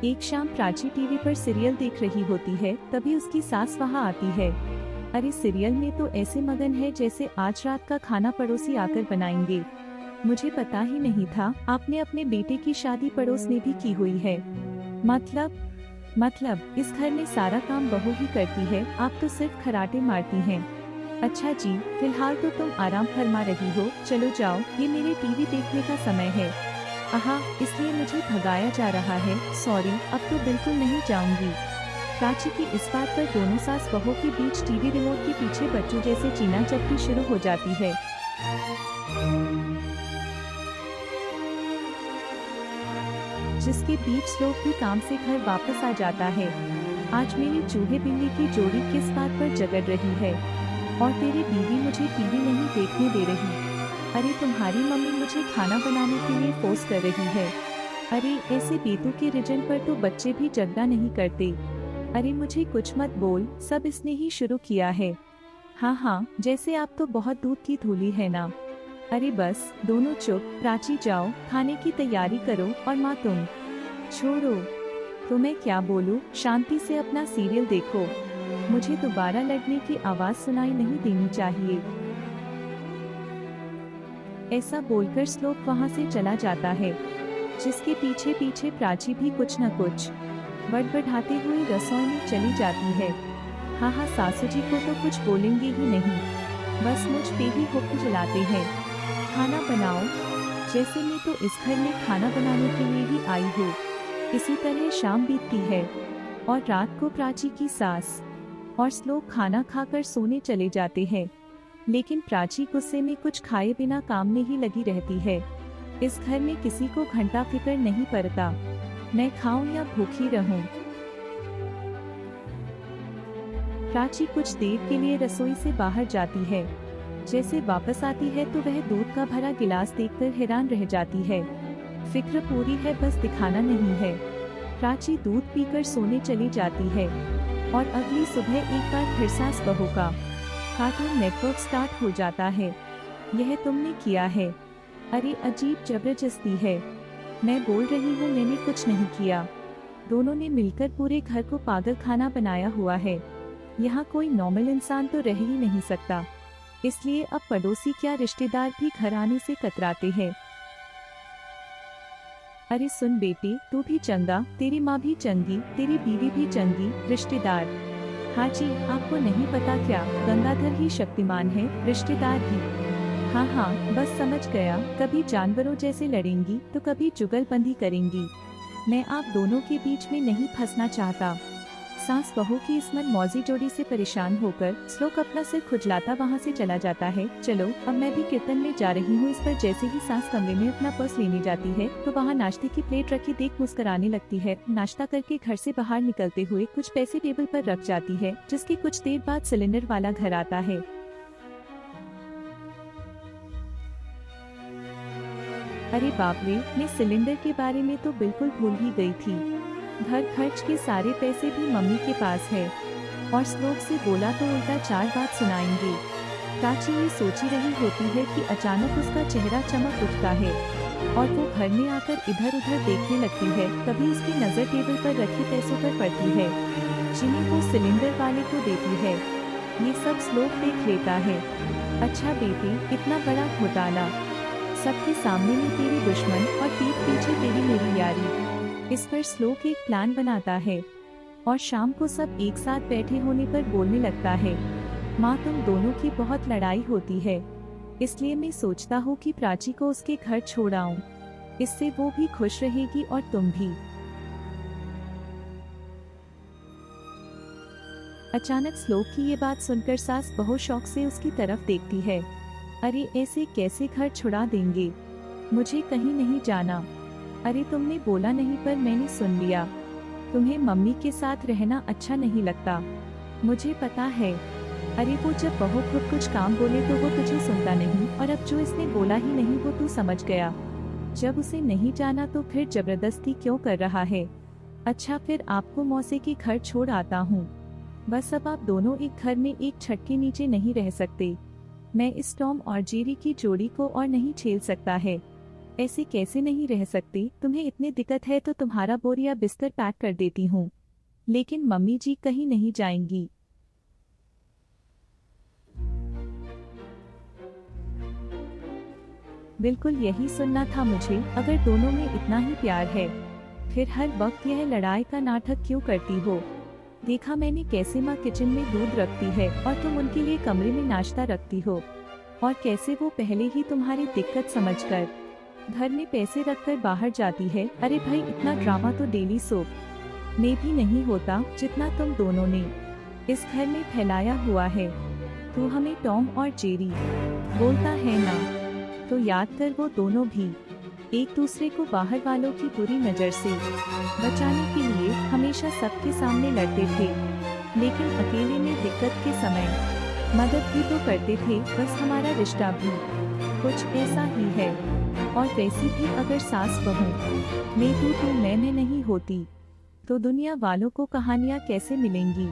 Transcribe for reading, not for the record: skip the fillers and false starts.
एक शाम प्राची टीवी पर सीरियल देख रही होती है, तभी उसकी सास वहाँ आती है। अरे सीरियल में तो ऐसे मगन है जैसे आज रात का खाना पड़ोसी आकर बनाएंगे। मुझे पता ही नहीं था आपने अपने बेटे की शादी पड़ोस में भी की हुई है। मतलब इस घर में सारा काम बहू ही करती है, आप तो सिर्फ खराटे मारती हैं। अच्छा जी, फिलहाल तो तुम आराम फरमा रही हो, चलो जाओ, ये मेरे टीवी देखने का समय है। आहा, इसलिए मुझे भगाया जा रहा है, सॉरी, अब तो बिल्कुल नहीं जाऊंगी। प्राची की इस बात पर दोनों सास बहू के बीच टीवी रिमोट के पीछे बच्चों जैसे चीना चपटी शुरू हो जाती है। जिसके बीच श्लोक भी काम से घर वापस आ जाता है। आज मेरी चूहे बिल्ली की जोड़ी किस बात पर झगड़ रही है, और तेरी बीवी मुझे टीवी नहीं देखने दे रही। अरे तुम्हारी मम्मी मुझे खाना बनाने के लिए फोर्स कर रही है। अरे ऐसे बेतु के रिजन पर तो बच्चे भी झगड़ा नहीं करते। अरे मुझे कुछ मत बोल, सब इसने ही शुरू किया है। हाँ, जैसे आप तो बहुत दूध की धूली है ना। अरे बस दोनों चुप, प्राची जाओ, खाने की तैयारी करो, और माँ तुम छोड़ो। तो मैं क्या बोलूँ, शांति से अपना सीरियल देखो, मुझे दोबारा लड़ने की आवाज सुनाई नहीं देनी चाहिए। ऐसा बोलकर श्लोक वहाँ से चला जाता है, जिसके पीछे पीछे प्राची भी कुछ न कुछ बड़बड़ाते हुए रसोई में चली जाती है। हाँ, सासू जी को तो कुछ बोलेंगे ही नहीं, बस मुझ पे ही हुक्म चलाते हैं, खाना बनाओ, जैसे मैं तो इस घर में खाना बनाने के लिए ही आई हूँ। इसी तरह शाम बीतती है, और रात को प्राची की सास और श्लोक खाना खाकर सोने चले जाते हैं। लेकिन प्राची गुस्से में कुछ खाए बिना काम में ही लगी रहती है। इस घर में किसी को घंटा फिक्र नहीं पड़ता, मैं खाऊं या भूखी रहूं। प्राची कुछ देर के लिए रसोई से बाहर जाती है। जैसे वापस आती है तो वह दूध का भरा गिलास देखकर हैरान रह जाती है। फिक्र पूरी है, बस दिखाना नहीं है। प्राची दूध पीकर सोने चली जाती है, और अगली सुबह एक बार फिर सास बहू का कार्टून नेटवर्क स्टार्ट हो जाता है। यह तुमने किया है? अरे अजीब जबरदस्ती है, मैं बोल रही हूँ मैंने कुछ नहीं किया। दोनों ने मिलकर पूरे घर को पागल खाना बनाया हुआ है। यहाँ कोई नॉर्मल इंसान तो रह ही नहीं सकता, इसलिए अब पड़ोसी क्या रिश्तेदार भी घर आने से कतराते हैं। अरे सुन बेटी, तू भी चंगा, तेरी माँ भी चंगी, तेरी बीवी भी चंगी, रिश्तेदार। हाँ जी, आपको नहीं पता क्या, गंगाधर ही शक्तिमान है, रिश्तेदार ही। हाँ, बस समझ गया, कभी जानवरों जैसे लड़ेंगी तो कभी जुगलबंदी करेंगी। मैं आप दोनों के बीच में नहीं फंसना चाहता। सास बहू की इस मन मौजी जोड़ी से परेशान होकर श्लोक अपना सिर खुजलाता वहाँ से चला जाता है। चलो अब मैं भी कीर्तन में जा रही हूँ। इस पर जैसे ही सास कमरे में अपना पर्स लेने जाती है तो वहाँ नाश्ते की प्लेट रखी देख मुस्कुराने लगती है। नाश्ता करके घर से बाहर निकलते हुए कुछ पैसे टेबल पर रख जाती है, जिसके कुछ देर बाद सिलेंडर वाला घर आता है। अरे बाप रे, मैं सिलेंडर के बारे में तो बिल्कुल भूल ही गई थी। घर खर्च के सारे पैसे भी मम्मी के पास है, और श्लोक से बोला तो उल्टा 4 बात सुनाएंगे। प्राची ये सोची रही होती है कि अचानक उसका चेहरा चमक उठता है, और वो घर में आकर इधर उधर देखने लगती है। तभी उसकी नजर टेबल पर रखे पैसों पर पड़ती है, जिन्हें वो सिलेंडर वाले को देती है। ये सब श्लोक देख लेता है। अच्छा बेटी, इतना बड़ा घोटाला, सबके सामने में तेरी दुश्मन और पीठ पीछे तेरी मेरी यारी। इस पर श्लोक एक प्लान बनाता है, और शाम को सब एक साथ बैठे होने पर बोलने लगता है, माँ तुम दोनों की बहुत लड़ाई होती है, इसलिए मैं सोचता हूँ कि प्राची को उसके घर छोड़ आऊं। इससे वो भी खुश रहेगी और तुम भी। अचानक श्लोक की ये बात सुनकर सास बहुत शौक से उसकी तरफ देखती है। अरे ऐसे कैसे घर छुड़ा देंगे, मुझे कहीं नहीं जाना। अरे तुमने बोला नहीं पर मैंने सुन लिया, तुम्हें मम्मी के साथ रहना अच्छा नहीं लगता, मुझे पता है। अरे वो जब बहू खुद कुछ काम बोले तो वो तुझे सुनता नहीं, और अब जो इसने बोला ही नहीं वो तू समझ गया। जब उसे नहीं जाना तो फिर जबरदस्ती क्यों कर रहा है? अच्छा फिर आपको मौसे के घर छोड़ आता हूँ, बस अब आप दोनों एक घर में एक छत के नीचे नहीं रह सकते। मैं इस टॉम और जेरी की जोड़ी को और नहीं झेल सकता है। ऐसे कैसे नहीं रह सकती? तुम्हें इतनी दिक्कत है तो तुम्हारा बोरिया बिस्तर पैक कर देती हूँ। लेकिन मम्मी जी कहीं नहीं जाएंगी। बिल्कुल यही सुनना था मुझे। अगर दोनों में इतना ही प्यार है, फिर हर वक्त यह लड़ाई का नाटक क्यों करती हो? देखा मैंने कैसे माँ किचन में दूध रखती है और तुम उनके लिए कमरे में नाश्ता रखती हो, और कैसे वो पहले ही तुम्हारी दिक्कत समझकर घर में पैसे रखकर बाहर जाती है। अरे भाई, इतना ड्रामा तो डेली सोप में भी नहीं होता जितना तुम दोनों ने इस घर में फैलाया हुआ है। तू हमें टॉम और जेरी बोलता है ना, तो याद कर वो दोनों भी एक दूसरे को बाहर वालों की बुरी नज़र से बचाने के लिए हमेशा सबके सामने लड़ते थे, लेकिन अकेले में दिक्कत के समय मदद भी तो करते थे। बस हमारा रिश्ता भी कुछ ऐसा ही है। और वैसी भी अगर सास बहू में तू मैं नहीं होती, तो दुनिया वालों को कहानियाँ कैसे मिलेंगी?